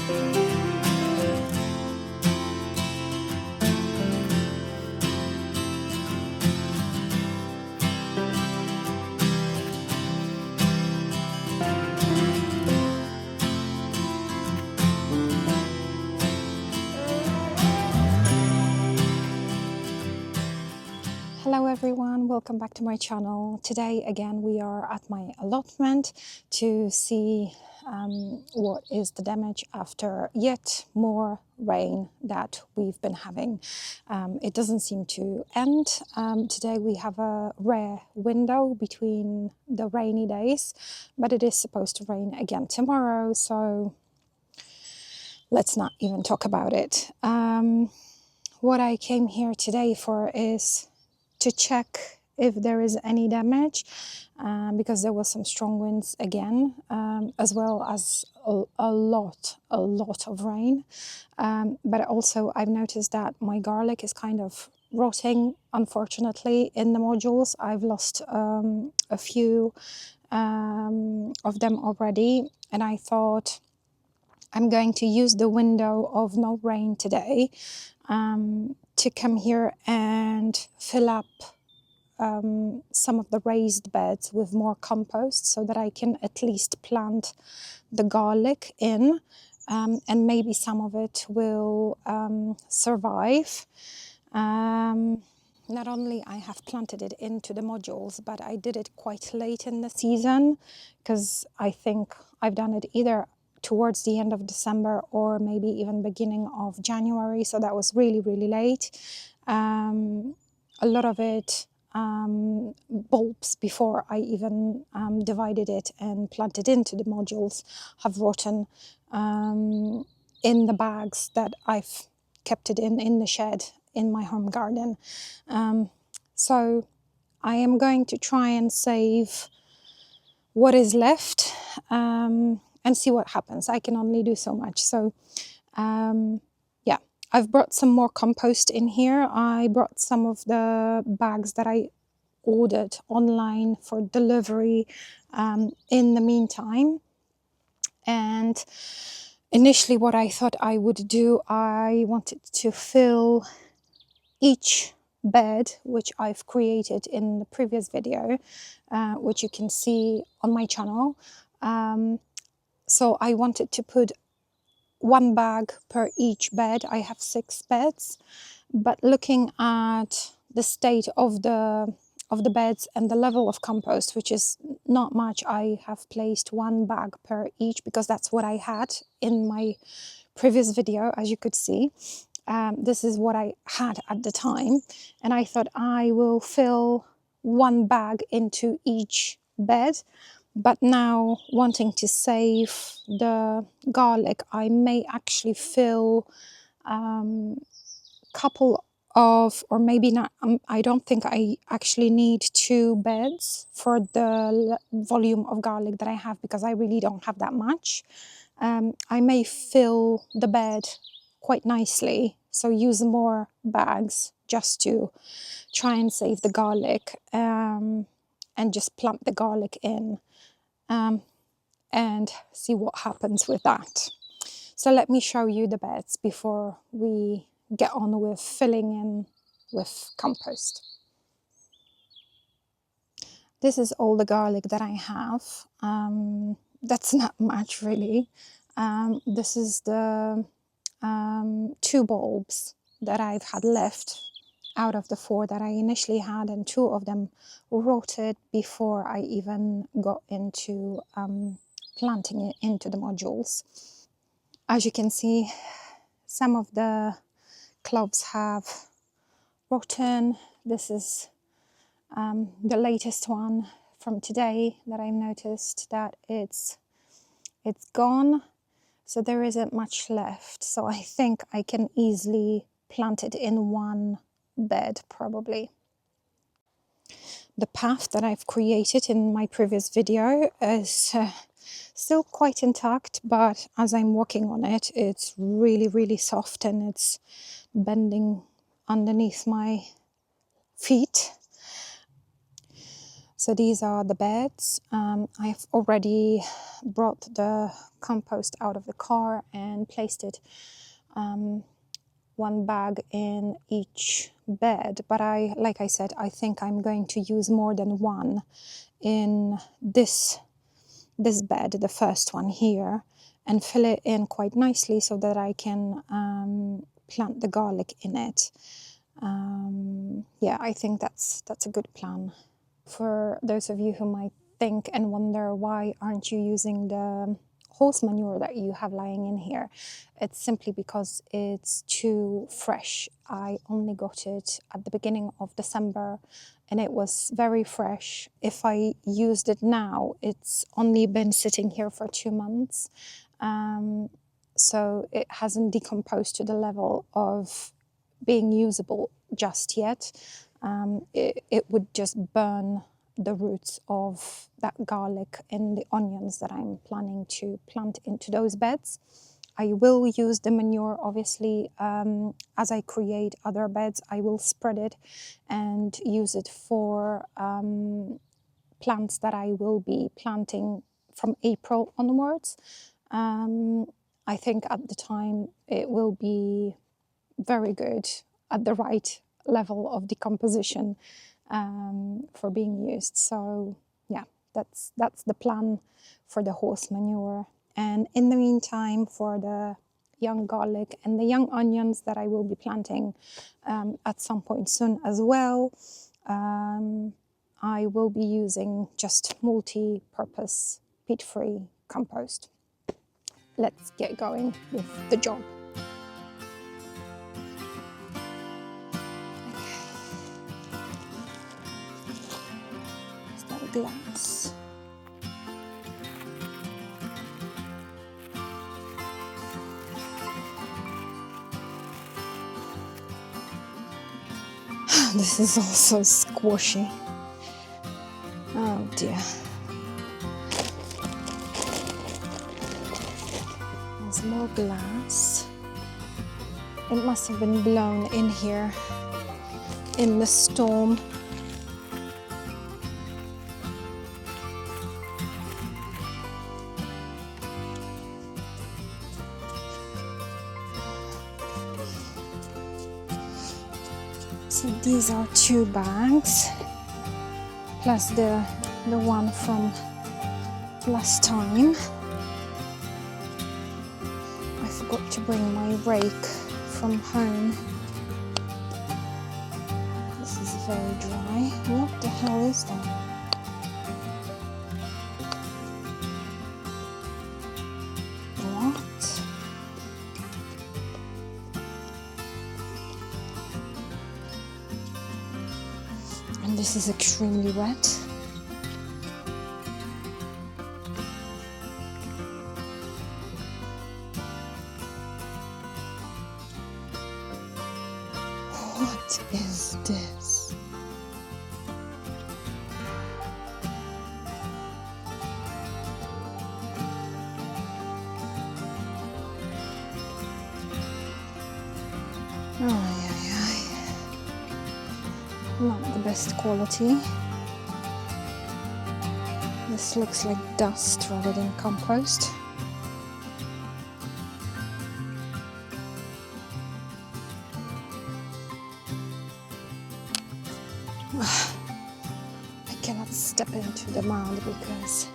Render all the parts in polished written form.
Hello everyone, welcome back to my channel. Today again we are at my allotment to see what is the damage after yet more rain that we've been having. It doesn't seem to end. Today we have a rare window between the rainy days, but it is supposed to rain again tomorrow, so let's not even talk about it. What I came here today for is to check if there is any damage, because there was some strong winds again, as well as a lot of rain. But also I've noticed that my garlic is kind of rotting, unfortunately, in the modules. I've lost a few of them already, and I thought I'm going to use the window of no rain today to come here and fill up some of the raised beds with more compost so that I can at least plant the garlic in, and maybe some of it will survive. Not only I have planted it into the modules, but I did it quite late in the season, because I think I've done it either towards the end of December or maybe even beginning of January, so that was really late. A lot of it bulbs before I even divided it and planted into the modules have rotten in the bags that I've kept it in the shed in my home garden. So I am going to try and save what is left and see what happens. I can only do so much. So yeah, I've brought some more compost in here. I brought some of the bags that I ordered online for delivery in the meantime. And initially what I thought I would do, I wanted to fill each bed which I've created in the previous video, which you can see on my channel. So I wanted to put one bag per each bed. I have 6 beds, but looking at the state of the beds and the level of compost, which is not much, I have placed 1 bag per each, because that's what I had in my previous video, as you could see. This is what I had at the time, and I thought I will fill 1 bag into each bed. But now, wanting to save the garlic, I may actually fill couple of, or maybe not, I don't think I actually need 2 beds for the volume of garlic that I have, because I really don't have that much. I may fill the bed quite nicely, so use more bags just to try and save the garlic, and just plump the garlic in, and see what happens with that. So let me show you the beds before we get on with filling in with compost. This is all the garlic that I have. That's not much really. This is the 2 bulbs that I've had left out of the 4 that I initially had, and 2 of them rotted before I even got into planting it into the modules. As you can see, some of the cloves have rotten. This is the latest one from today that I've noticed that it's gone, so there isn't much left. So I think I can easily plant it in 1 bed probably. The path that I've created in my previous video is still quite intact, but as I'm walking on it, it's really soft and it's bending underneath my feet. So these are the beds. I've already brought the compost out of the car and placed it one bag in each bed. But like I said, I think I'm going to use more than one in this bed, the first one here, and fill it in quite nicely so that I can plant the garlic in it. Yeah, I think that's a good plan. For those of you who might think and wonder why aren't you using the horse manure that you have lying in here, it's simply because it's too fresh. I only got it at the beginning of December and it was very fresh. If I used it now, it's only been sitting here for 2 months. So it hasn't decomposed to the level of being usable just yet. It would just burn the roots of that garlic and the onions that I'm planning to plant into those beds. I will use the manure, obviously, as I create other beds. I will spread it and use it for plants that I will be planting from April onwards. I think at the time it will be very good at the right level of decomposition for being used. So yeah, that's the plan for the horse manure. And in the meantime, for the young garlic and the young onions that I will be planting at some point soon as well, I will be using just multi-purpose peat-free compost. Let's get going with the job. Glass. This is also squishy. Oh dear. There's more glass. It must have been blown in here in the storm. So these are 2 bags, plus the one from last time. I forgot to bring my rake from home. This is very dry. What the hell is that? What? And this is extremely wet. What is this? Not the best quality. This looks like dust rather than compost. I cannot step into the mound because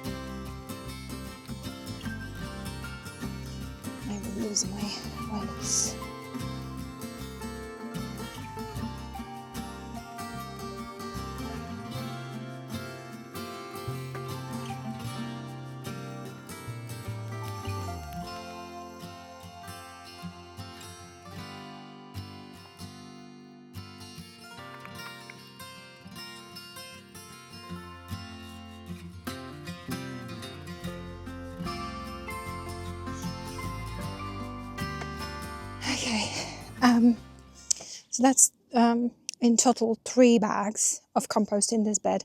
I will lose my legs. Okay, so that's in total 3 bags of compost in this bed.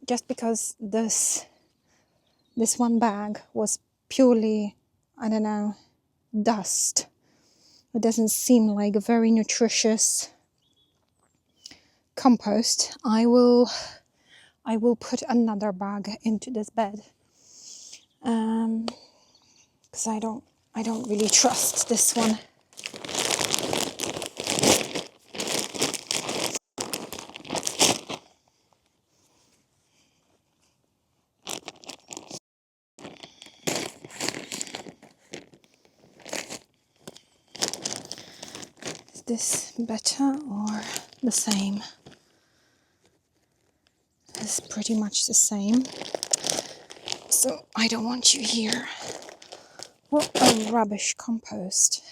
Just because this one bag was purely, I don't know, dust. It doesn't seem like a very nutritious compost. I will I will put another bag into this bed, because I don't really trust this one. Is this better or the same? It's pretty much the same. So I don't want you here. What a rubbish compost.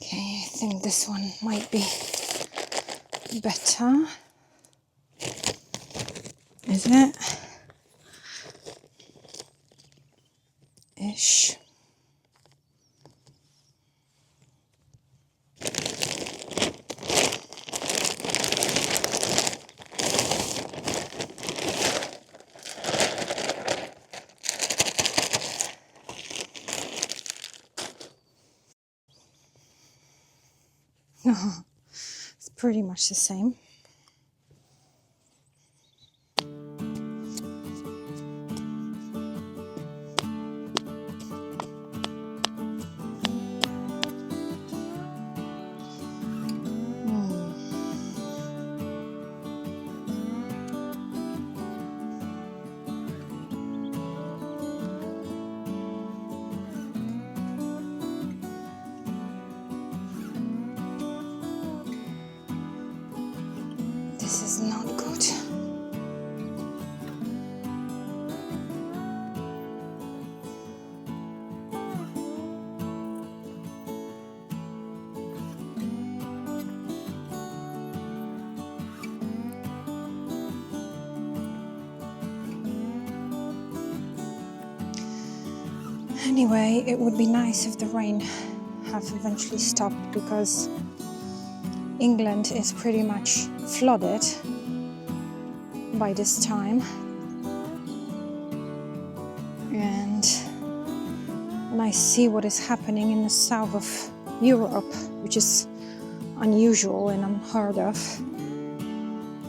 Okay, I think this one might be better. Is it? Ish. It's pretty much the same. This is not good. Anyway, it would be nice if the rain have eventually stopped, because England is pretty much flooded by this time. And when I see what is happening in the south of Europe, which is unusual and unheard of,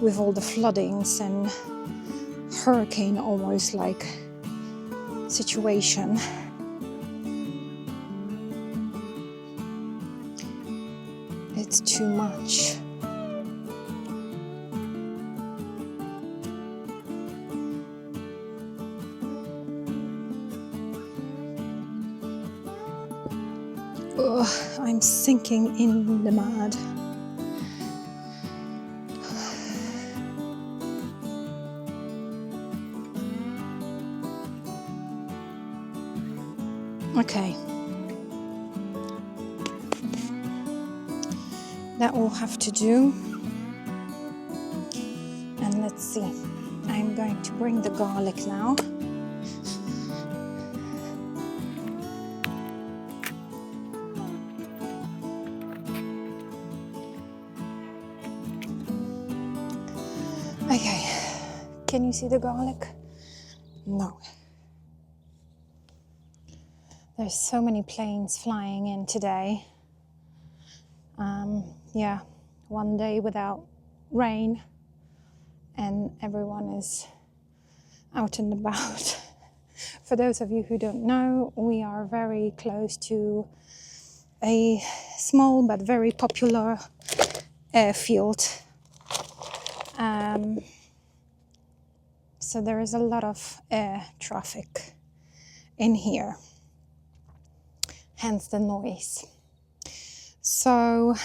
with all the floodings and hurricane almost like situation, it's too much. Ugh, I'm sinking in the mud. Okay. That will have to do. And let's see. I'm going to bring the garlic now. Okay. Can you see the garlic? No. There's so many planes flying in today. Yeah, one day without rain and everyone is out and about. For those of you who don't know, we are very close to a small but very popular airfield. So there is a lot of air traffic in here, hence the noise. So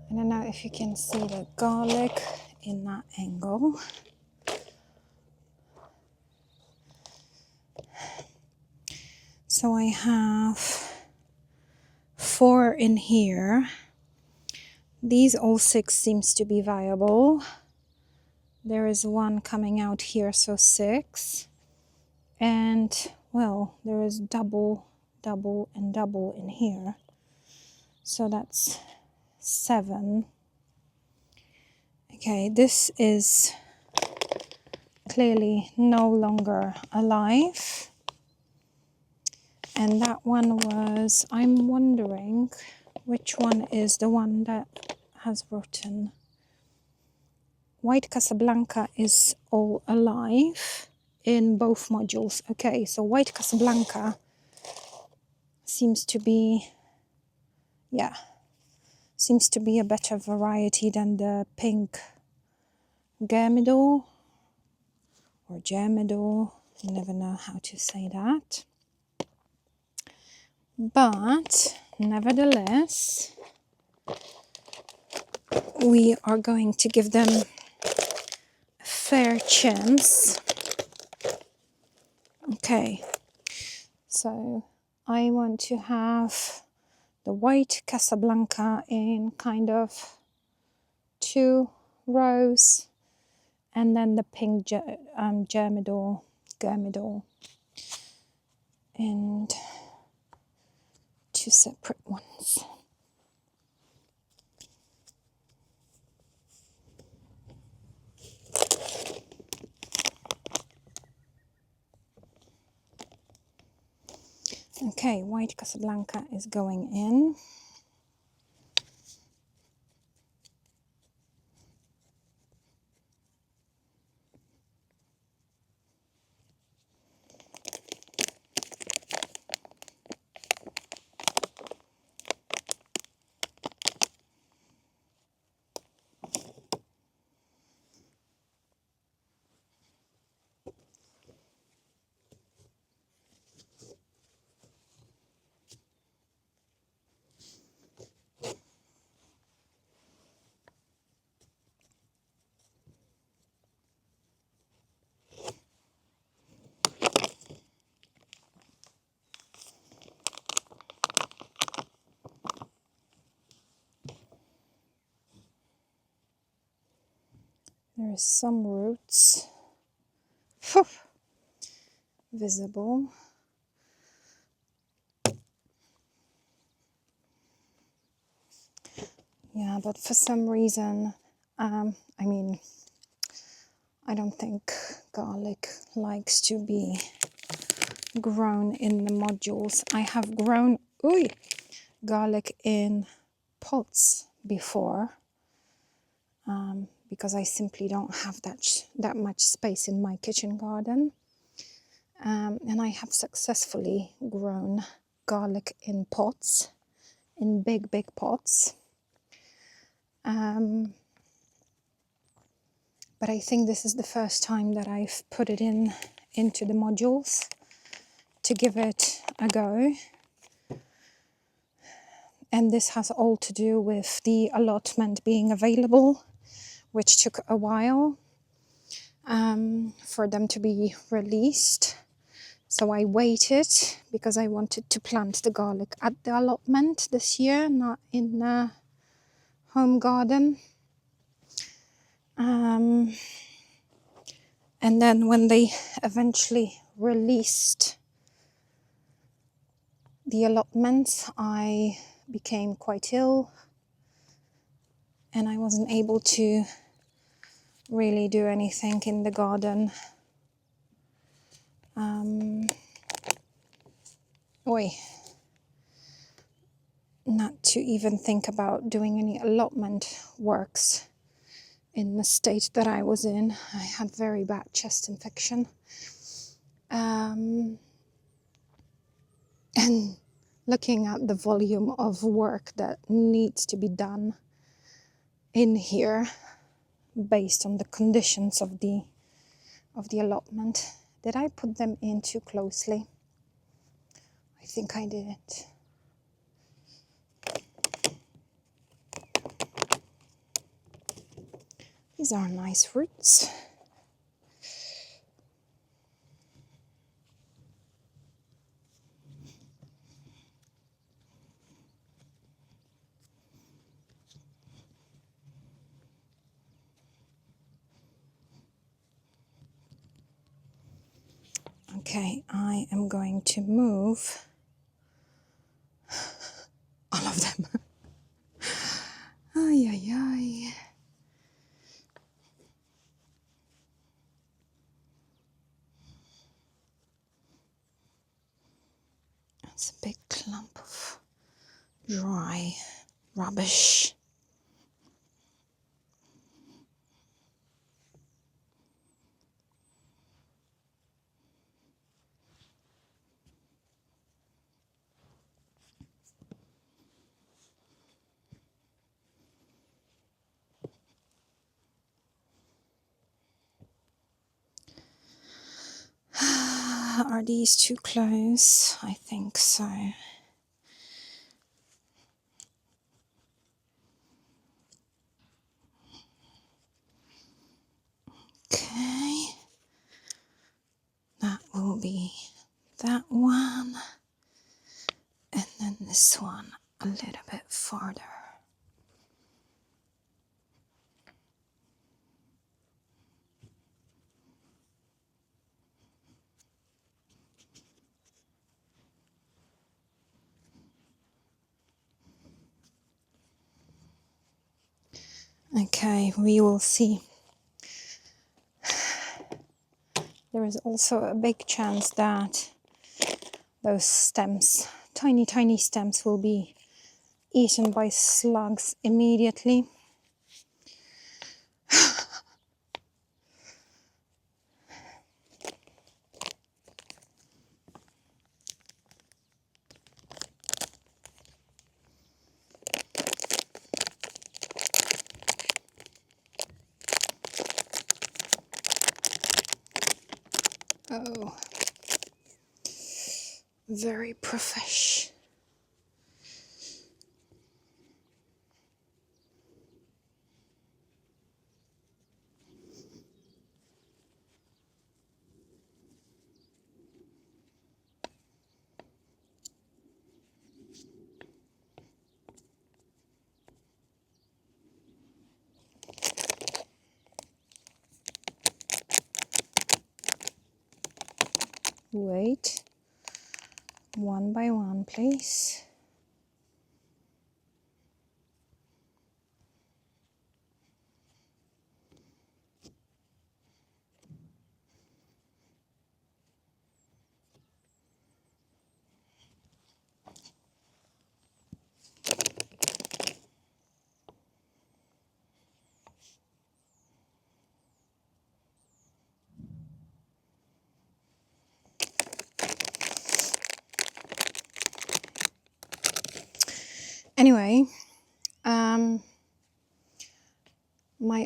I don't know if you can see the garlic in that angle. So I have 4 in here. These all 6 seems to be viable. There is 1 coming out here, so 6. And well, there is double, and double in here. So that's 7. Okay, this is clearly no longer alive. And that one was, I'm wondering which one is the one that has rotten. White Casablanca is all alive in both modules. Okay, so White Casablanca seems to be, yeah, seems to be a better variety than the pink Germidour or Germidour. I never know how to say that. But nevertheless, we are going to give them a fair chance. Okay, so I want to have the White Casablanca in kind of 2 rows, and then the pink Germidour and 2 separate ones. Okay, White Casablanca is going in. There is some roots visible. Yeah, but for some reason, I mean, I don't think garlic likes to be grown in the modules. I have grown garlic in pots before, because I simply don't have that much space in my kitchen garden. And I have successfully grown garlic in pots, in big pots. But I think this is the first time that I've put it into the modules to give it a go. And this has all to do with the allotment being available, which took a while for them to be released. So I waited because I wanted to plant the garlic at the allotment this year, not in the home garden. And then when they eventually released the allotments, I became quite ill and I wasn't able to really do anything in the garden. Not to even think about doing any allotment works in the state that I was in. I had very bad chest infection. And looking at the volume of work that needs to be done in here based on the conditions of the allotment. Did I put them in too closely? I think I did. These are nice roots. Okay, I am going to move all of them. Ay, ay, ay. That's a big clump of dry rubbish. Are these too close? I think so. Okay, that will be that one, and then this one a little bit farther. Okay, we will see. There is also a big chance that those stems, tiny stems, will be eaten by slugs immediately. Oh, very profesh. Wait, one by one, please. Anyway, my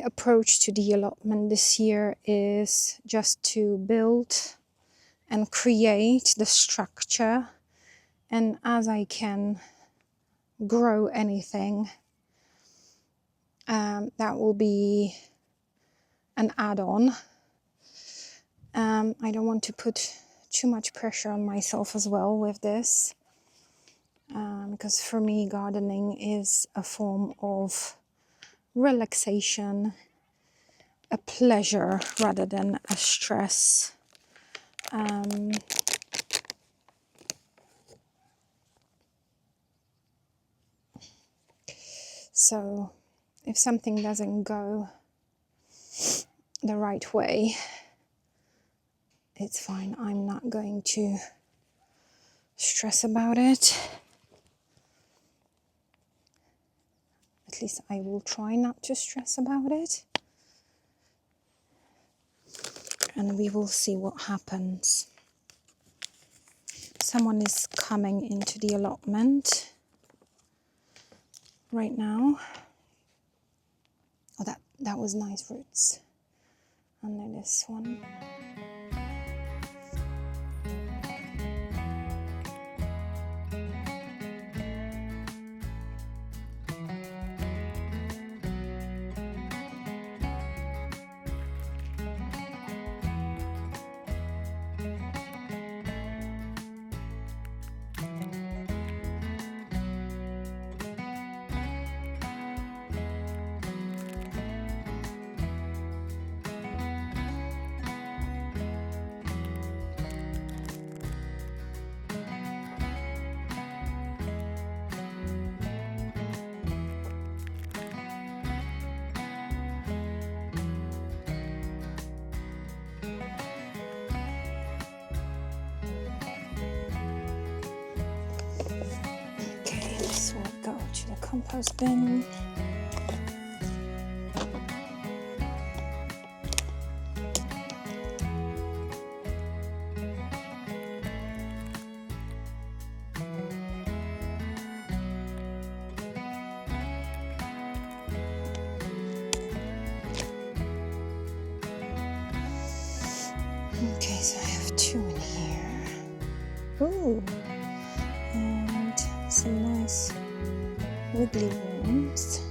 approach to the allotment this year is just to build and create the structure, and as I can grow anything, that will be an add-on. I don't want to put too much pressure on myself as well with this, because for me gardening is a form of relaxation, a pleasure rather than a stress. So if something doesn't go the right way, it's fine. I'm not going to stress about it. At least I will try not to stress about it. And we will see what happens. Someone is coming into the allotment right now. Oh, that was nice roots under this one. compost bin. Okay, so I have 2 in here. Ooh, and some nice wiggly worms.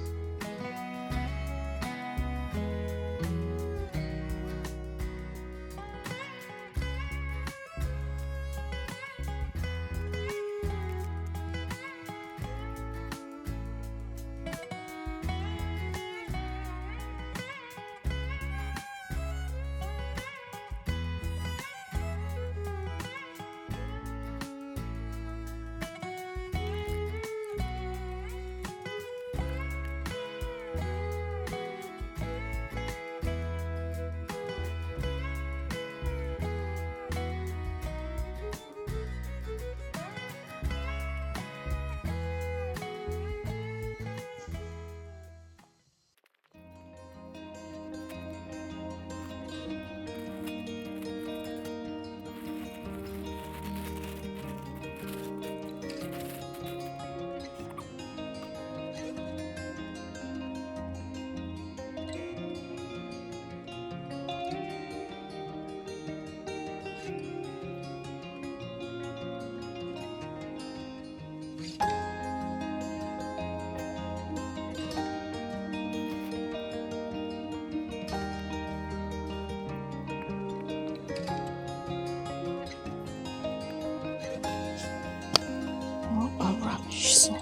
Oh, rubbish soil.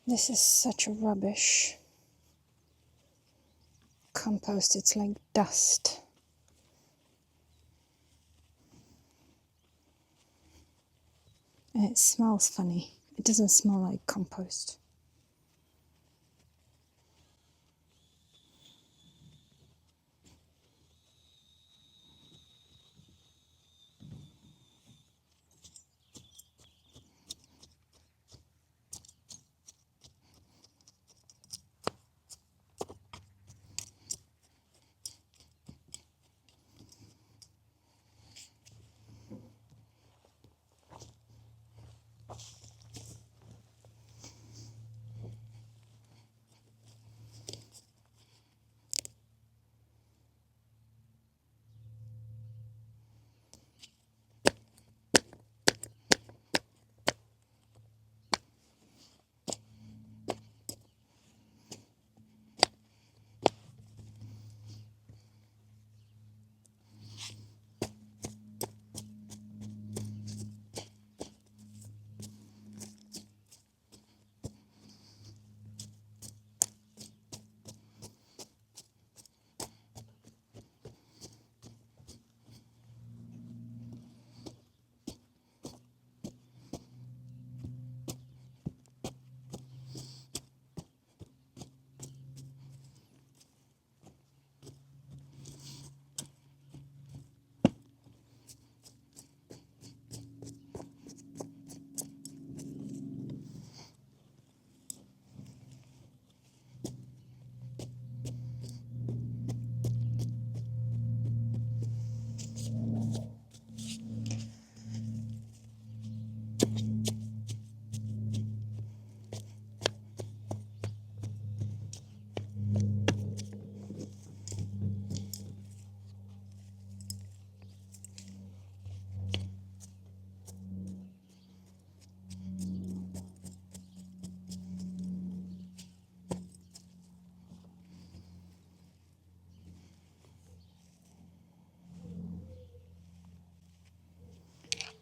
This is such a rubbish compost. It's like dust. And it smells funny. It doesn't smell like compost.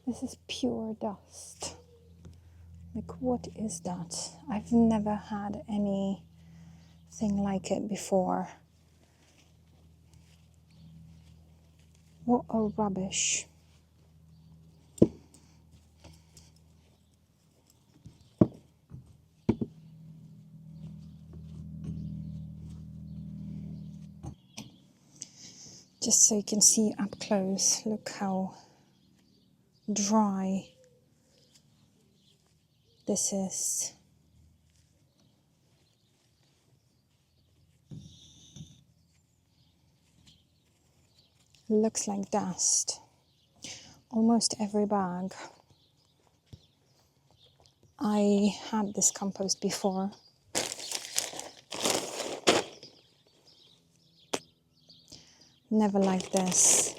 This is pure dust. Like, what is that? I've never had anything like it before. What a rubbish. Just so you can see up close, look how dry this is. Looks like dust. Almost every bag. I had this compost before. Never like this.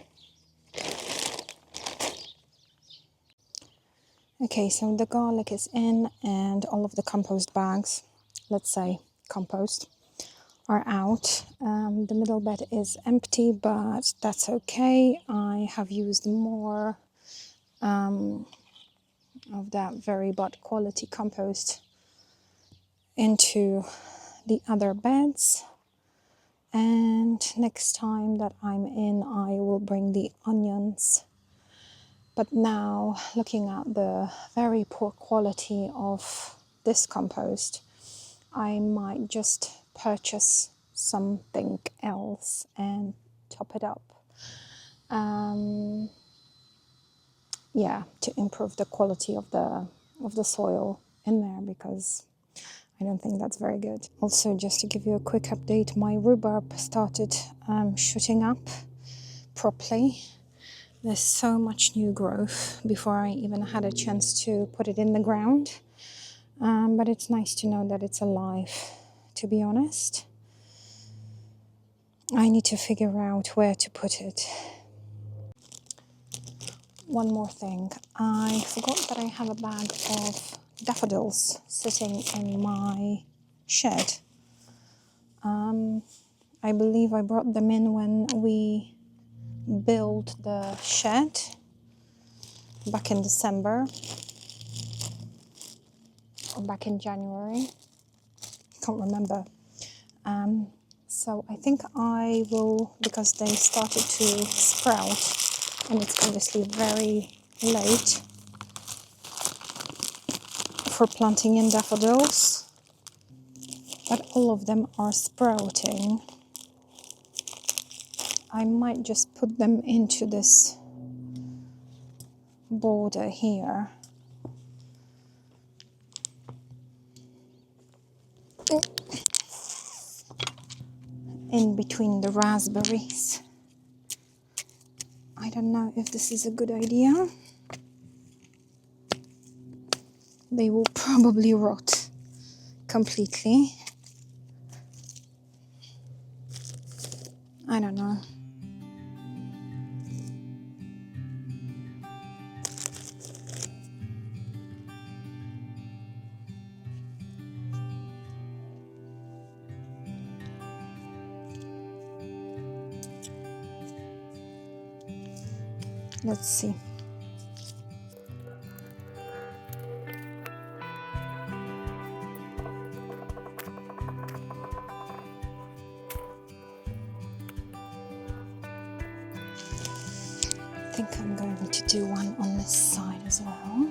Okay, so the garlic is in and all of the compost bags, let's say compost, are out. The middle bed is empty, but that's okay. I have used more of that very bad quality compost into the other beds. And next time that I'm in, I will bring the onions. But now, looking at the very poor quality of this compost, I might just purchase something else and top it up. Yeah, to improve the quality of the soil in there, because I don't think that's very good. Also, just to give you a quick update, my rhubarb started shooting up properly. There's so much new growth before I even had a chance to put it in the ground. But it's nice to know that it's alive, to be honest. I need to figure out where to put it. One more thing. I forgot that I have a bag of daffodils sitting in my shed. I believe I brought them in when we built the shed back in December or back in January. Can't remember. So I think I will, because they started to sprout and it's obviously very late for planting in daffodils, but all of them are sprouting. I might just put them into this border here. In between the raspberries. I don't know if this is a good idea. They will probably rot completely. I don't know. Let's see. I think I'm going to do one on this side as well.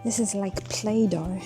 This is like Play-Doh.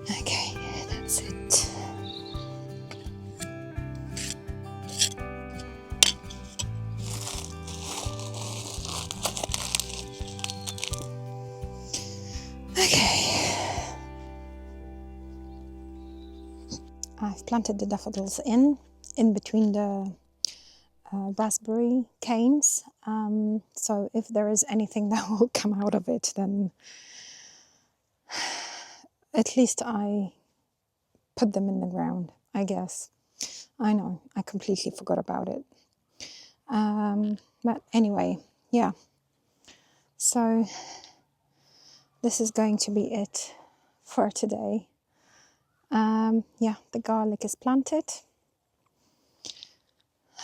Okay, that's it. Okay, I've planted the daffodils in between the raspberry canes. So if there is anything that will come out of it, then at least I put them in the ground, I guess. I know, I completely forgot about it. But anyway, yeah. So this is going to be it for today. Yeah, the garlic is planted.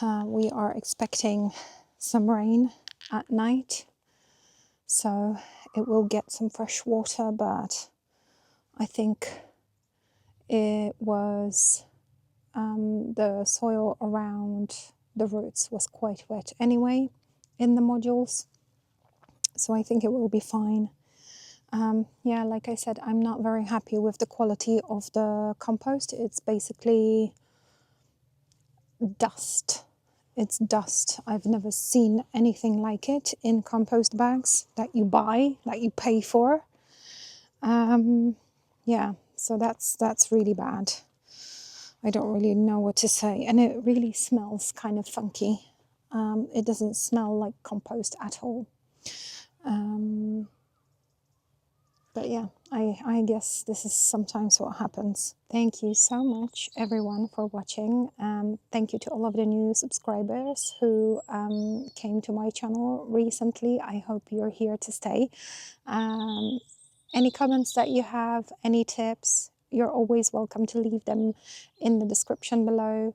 We are expecting some rain at night, so it will get some fresh water, but I think it was the soil around the roots was quite wet anyway in the modules, so I think it will be fine. Yeah, like I said, I'm not very happy with the quality of the compost. It's basically dust. It's dust. I've never seen anything like it in compost bags that you buy, that you pay for. Yeah, so that's really bad. I don't really know what to say, and it really smells kind of funky. It doesn't smell like compost at all. But yeah, I guess this is sometimes what happens. Thank you so much, everyone, for watching. Thank you to all of the new subscribers who came to my channel recently. I hope you're here to stay. Any comments that you have, any tips, you're always welcome to leave them in the description below.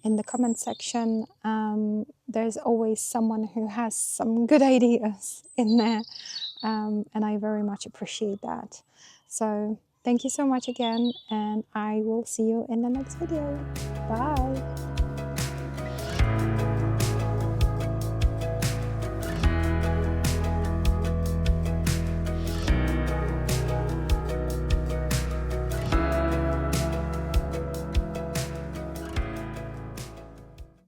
In the comment section, there's always someone who has some good ideas in there. And I very much appreciate that. So thank you so much again, and I will see you in the next video. Bye.